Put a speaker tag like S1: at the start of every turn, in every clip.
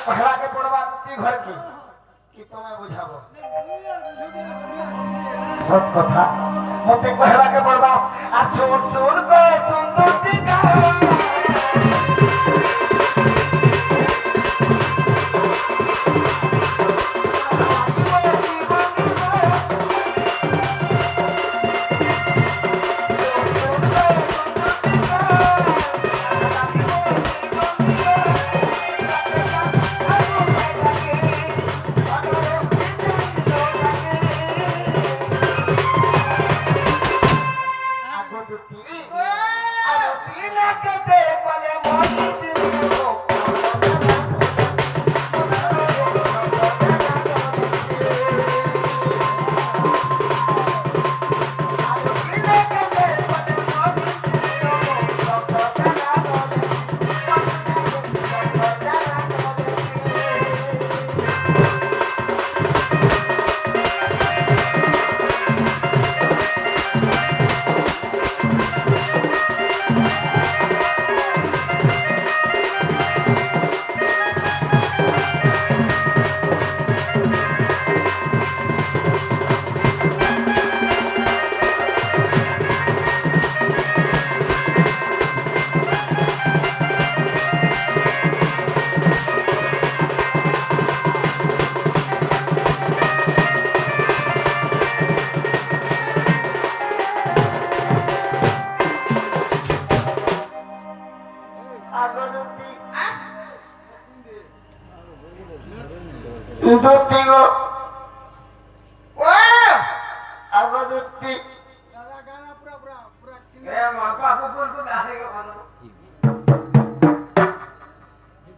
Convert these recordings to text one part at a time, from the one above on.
S1: कहवाके पड़वा तुती घर की कि तुम्हें बुझाबो सब कथा मते कहवाके पड़वा आ सुन सुन को सुंदरती का Dutigo, wah, apa duti? Apa pun tu dah ada kan?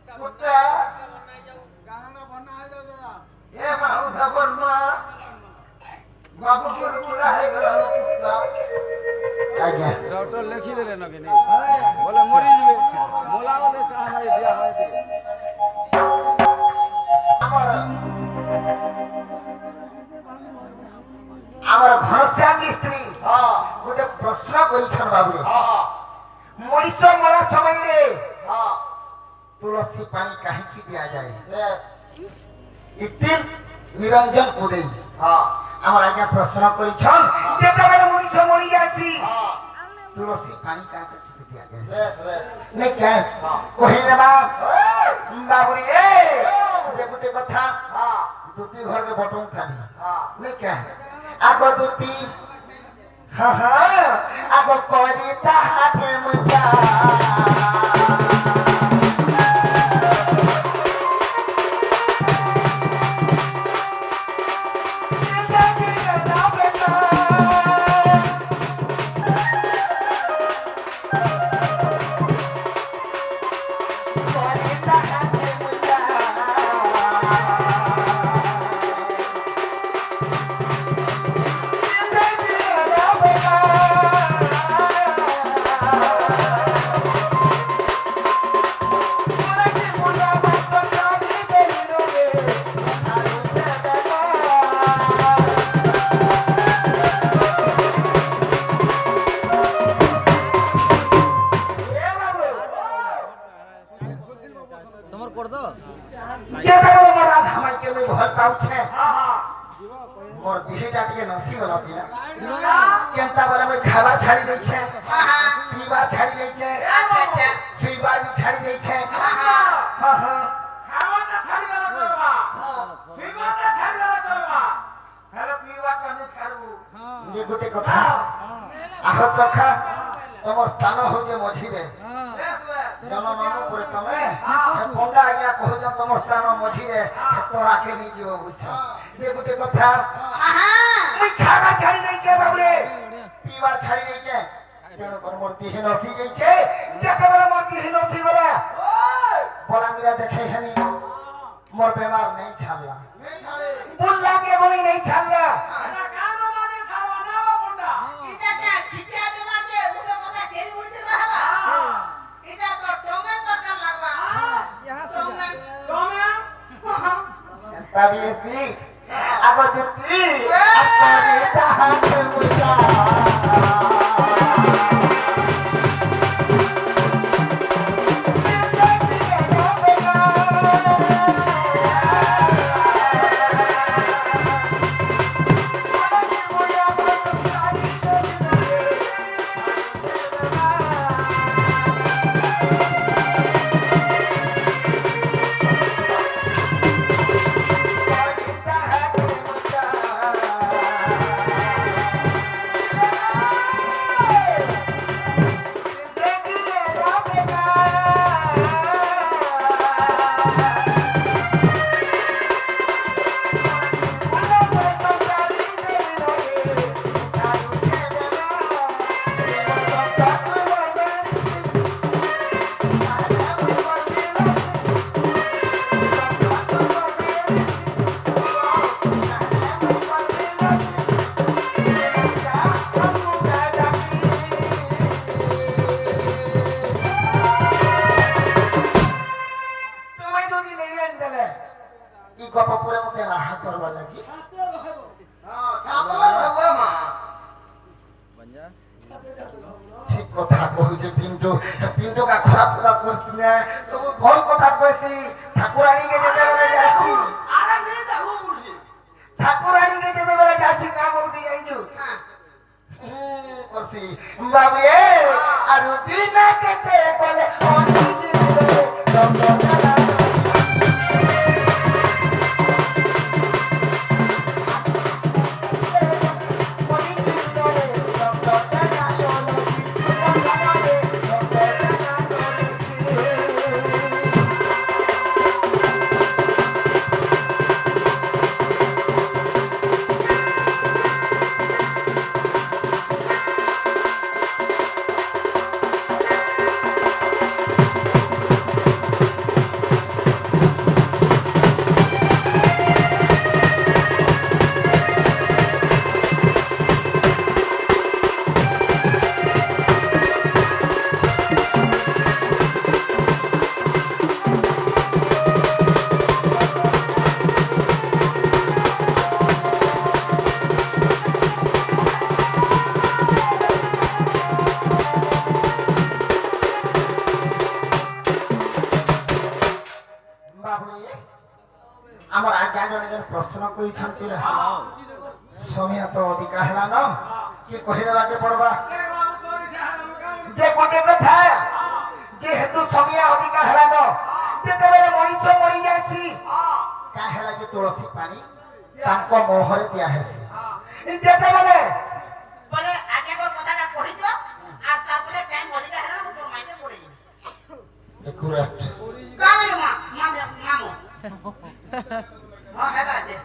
S1: Putra, mau sabar mah, bapak pun dah ada kan? Aja.
S2: Doctor लिखी दे लेना कि नहीं बोले मरी जबे मोला वाले कहा है दिया है
S1: আমার ঘনশ্যাম মিস্ত্রি গোটে প্রশ্ন করেছেন বাবুরে মরিচ মরা সময় রে তুলসী পানি কাহিকি দিয়া যায় ইতিম নিরঞ্জন কোদেই আমার আজ্ঞা প্রশ্ন করেছেন যেতবেলে মরিচ মরি আসি তুলসী পানি কাহিকি দিয়া যায় নাই কেন কহিলে বাবুরে যে গোটে কথা দুটি ঘরে বটম খালি নাই কেন আগ দুটি আগ করি তাহাতে মুজা केंता बोले मैं खावा छाड़ी दे छे पीवा छाड़ी दे छे सुईवा भी छाड़ी दे छे हां हां खावा तो छाड़ी देला तोबा सुईवा तो छाड़ी देला तोबा हेलो पीवा तो नहीं छाड़ू ये गोटे कथा आह सखा तुम स्थान हो जे मझी रे जनम पुरे तमे पंडा आज्ञा कहू जे तुम स्थान मझी रे तोरा के नहीं जीव बुझ ये गोटे कथा मैं खावा छाड़ी दे के बाबरे पीवा छाड़ी दे के तेणु कर मोर दिह नसी जाई छे जेतेबेले मोर दिह नसी गला बड़ा मिला देखे हनी मोर बेमार नहीं छाड़ला नहीं छाड़े बुल्ला के बोली नहीं छाड़ला ना काम माने छाड़वा ना पंडा इटा के छिटिया के मार दे उसे पता तेरी उल्टी रहबा इटा तो टोमे तो कर लगवा यहां टोमे तभी सी अब दुती अपने हाथ मुझा ঠিক কথা কହୁছে পিন্টু পিন্টুকা খারাপ কথা কইছি না সব ভাল কথা কইছি ঠাকুরানীকে যেতে বলে যাচ্ছি ঠাকুরানীকে যেতে বলে যাচ্ছি কা বলছি জানছু করছি বাবু এ আর দিন কেতে বলে অনিজ আমার আজ্ঞা জনে প্রশ্ন করেছেন পিলা সময় তো অধিকা হেলা ন কি কহিদেবাকে পড়বা যে গোটে কথা যেহেতু সময় অধিকা হেলা ন যেতেবেলে মଣିষ মরি যাইছি কা হেলা যে তুলসী পানি তাঙ্ক মোহরে দিয়া হেসি যেতেবেলে
S3: বলে আগে তোর কথাটা কহি দিও আর তারপরে টাইম অধিকা হেলা তোর মাইন্ডে পড়ে যাবে
S1: একুরেট
S3: কামে মা মামু হেলা যে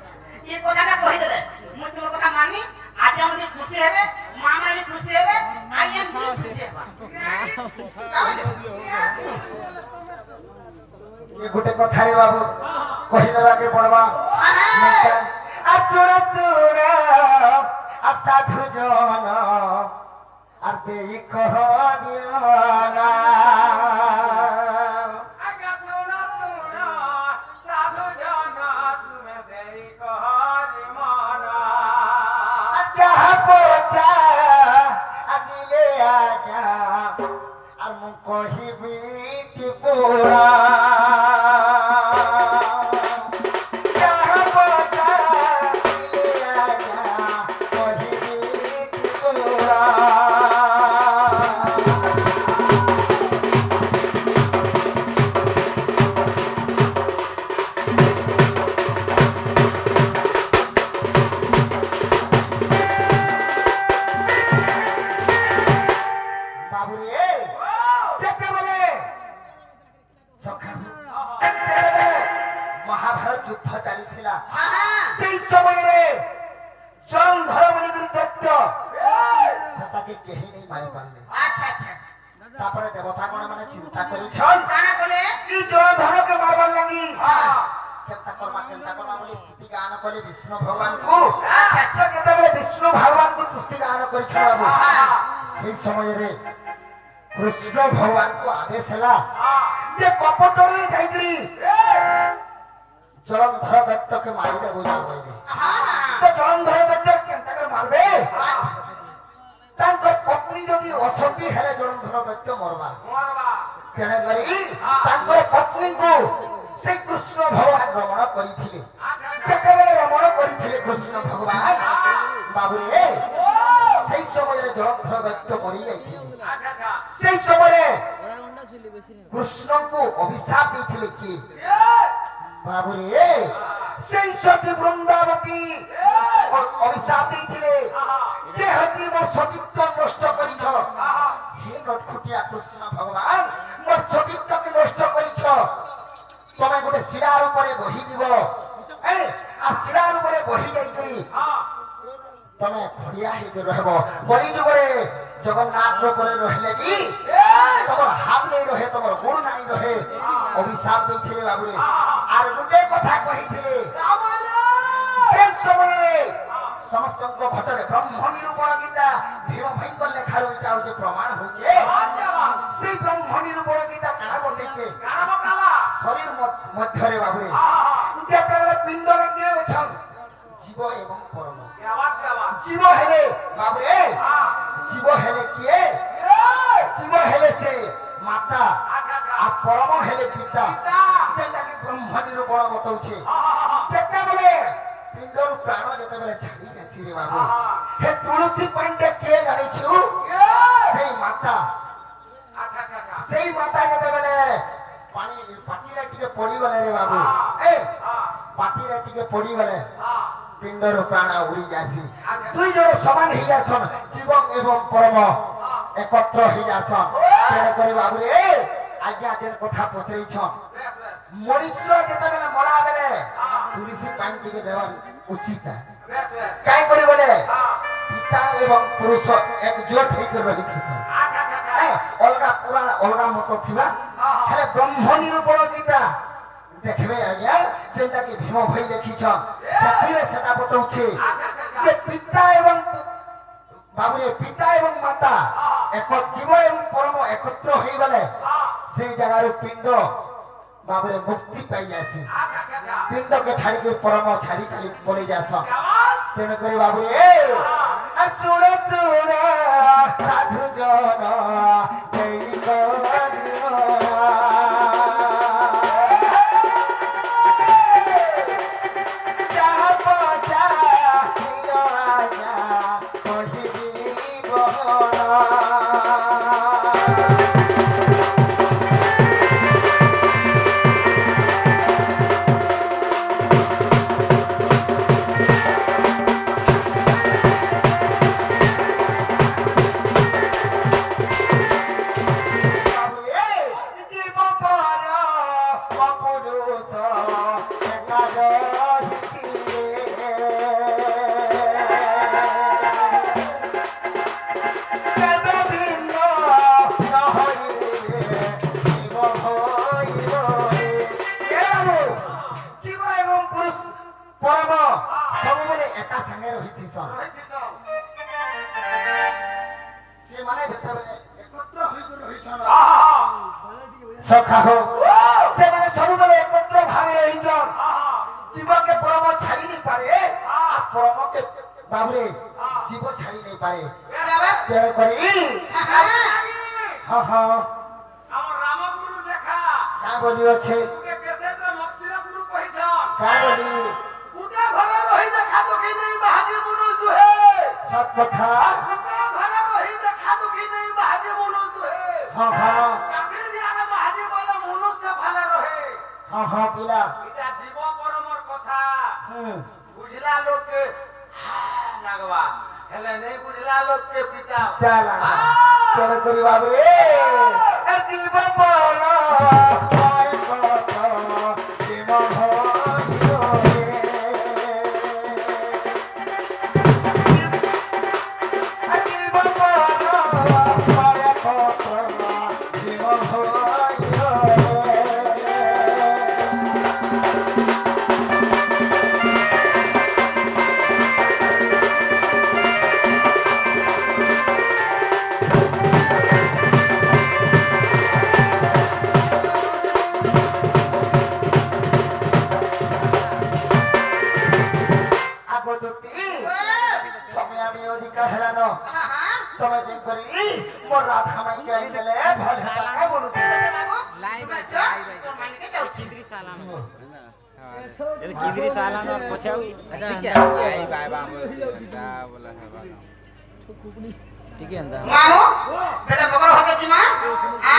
S3: এই কথাটা কহি দিলে মুই তোর কথা মানি আজ আমাদের খুশি হবে মা মানে খুশি হবে আই এম বি খুশি হবে
S1: ये गोटे कथा रे बाबू कहिदेबाके पड़बा আর সুরা সুরা আর সাধু জন আর দেই কহিওনা
S2: আজ্ঞা শোনা শোনা সাধু জন তুমি দেই করি মনা
S1: যাহা পোচা আনিলে আজা আর মু কহিবি ত্রিপুরা যাহা পোচা আনিলে আজা কহিবি ত্রিপুরা বাবুরে যেতে বলে মহাভারত যুদ্ধ চালিଥିଲା সেই সময়ে জলন্ধর বলি দৈত্য সেটাকে কেহি নেই মারি পারলে
S3: আচ্ছা আচ্ছা
S1: তারপরে দেবতা গণ মানে চিন্তা করেছন
S3: কানা বলে
S1: এই জলন্ধরকে মারবার লাগি কেনতা করমা বলে স্তুতি গান করে বিষ্ণু ভগবান কো
S3: আচ্ছা আচ্ছা
S1: যেতেবেলে বিষ্ণু ভগবান কো স্তুতি গান করেছিল বাবু সেই সময়ে কৃষ্ণ ভগবান কো আদেশ হেলা যে কপটরে যাইকরি জলন্ধর দত্তকে মারি দেবো যা কইলে তো জলন্ধর দত্ত কেনতা করে মারবে তাঙ্কর পত্নী যদি অসতী হেলে জলন্ধর দত্ত মরবা তেনে করি তাঙ্কর পত্নীଙ୍କୁ সেই কৃষ্ণ ভগবান রমণ করিଥିଲେ যেତେବେଳେ রমণ করিଥିଲେ কৃষ্ণ ভগবান বাবুরে সেই সমୟରେ জলন্ধর দত্ত মরি ଯାଇଥିଲେ সেই সমୟରେ কৃষ্ণଙ୍କୁ অভিশাপ ଦେଇଥିଲେ କିଏ বাবুরে সেই সতী বৃন্দাবতী অভিশাপ ଦେଇଥିଲେ যে হতি মোর সতীত্ব নষ্ট করিছ হে নটখুটিয়া কৃষ্ণ ভগবান মোর সতীত্বকে নষ্ট করিছ তুমি গোটে শিড়ার উপরে বহি দিব আর শিড়ার উপরে বহি যাইকরি তুমি খড়িয়া হইতে রহব বলি যুগরে জগন্নাথ উপরে রহিলে কি তোমার হাত নেই রহে তোমার গোড় নাই রহে অভিশাপ দিয়েছিলে বাবুরে আর গোটে কথা কহিছিলে যে সময়ে সমস্ত ভটরে ব্রহ্ম নিরূপণ গীতা ভীম ভয়ঙ্কর লেখার এটা হচ্ছে প্রমাণ হচ্ছে সেই ব্রহ্ম নিরূপণ গীতা কানা বলতেছে শরীর মধ্যরে বাবুরে যেତେବେଳେ পিণ্ডরে କିଏ ଅଛନ୍ জীব এবং পরম জীব হেলে বাবুরে জীব বতଉଛି যেତେବେଳେ ପିଣ୍ଡରୁ ପ୍ରାଣ ଯେତେବେଳେ ଛାଡି ଯାସି ରେ ବାବୁ ହେ ତୁଳସୀ ପାଣିଟା କିଏ ଜାଣିଛୁ ସେଇ ମାତା ସେଇ ମାତା ଯେତେବେଳେ ପାଣି ପାଟିରେ ଟିକେ ପଡିଗଲେ ରେ ବାବୁ ଏ ପାଟିରେ ଟିକେ ପଡିଗଲେ ପିଣ୍ଡରୁ ପ୍ରାଣ ଉଡି ଯାସି ଦୁଇ ଜଣ ସମାନ ହେଇଯାସନ୍ ଜୀବ ଏବଂ ପରମ একত্র হয়ে যাসন তেনে করে বাবু রে আজ্ঞা যেন কথা পচাইছন মনুষ্য যেতেবেলে মরা বেলে তুলসী পানি টিকে দেওয়া উচিত কাই করে বলে পিতা এবং পুরুষ একজোট হইকে রহিথিছন অলগা পুরাণ অলগা মত থিবা হেলে ব্রহ্ম নিরূপণ গীতা দেখবে আজ্ঞা যেটা কি ভীম ভাই লেখিছন সেতিরে সেটা বতাউছে যে পিতা এবং বাবুরে পিতা এবং মাতা এক জীব এবং পরম একত্র হয়ে গেলে সেই জায়গার পিণ্ড বাবুরে মুক্তি পাই যাসি পিণ্ডকে ছাড়িকে পরম ছাড়ি ছাড়ি পড়ে যাস তেণু করে বাবুরে শুনে শুনে সাধু জন সখা হো সেমানে সবুবেলে একত্র ভাবে রহিছন জীবকে পরম ছাড়ি নি পারে আর পরমকে বাবুরে জীব ছাড়ি নি পারে তেণু করি হ্যাঁ হ্যাঁ
S2: আমার রামগুরু লেখা
S1: কা বলি আছে
S2: তুকে কেসেটে মক্সিরা গুরু কইছন
S1: কা বলি
S2: উটা ঘরে রহি দেখা তো কি নেই বাহাদি মুনু দুহে
S1: সব কথা
S2: উটা ঘরে রহি দেখা তো কি নেই বাহাদি মুনু দুহে
S1: হ্যাঁ হ্যাঁ হ্যাঁ হ্যাঁ পিলা
S2: এটা জীব পরমর কথা
S1: হুম
S2: বুঝলা লোককে লাগবা হেলে নেই বুঝলা লোককে পিতা
S1: তা লাগা তেণু করি বাবুরে জীব পর জীব তুমি যে করি মোর রাধা মাইকে আইলে ভাষা টাকা বলুছি
S3: লাইভ আছে তোর মানিকে যাଉଛି
S4: किंद्री सालान और पछाऊ ठीक है आई बाय बाय बोला है ठीक है अंदर
S3: माहो बेटा बगर होते छी मां आ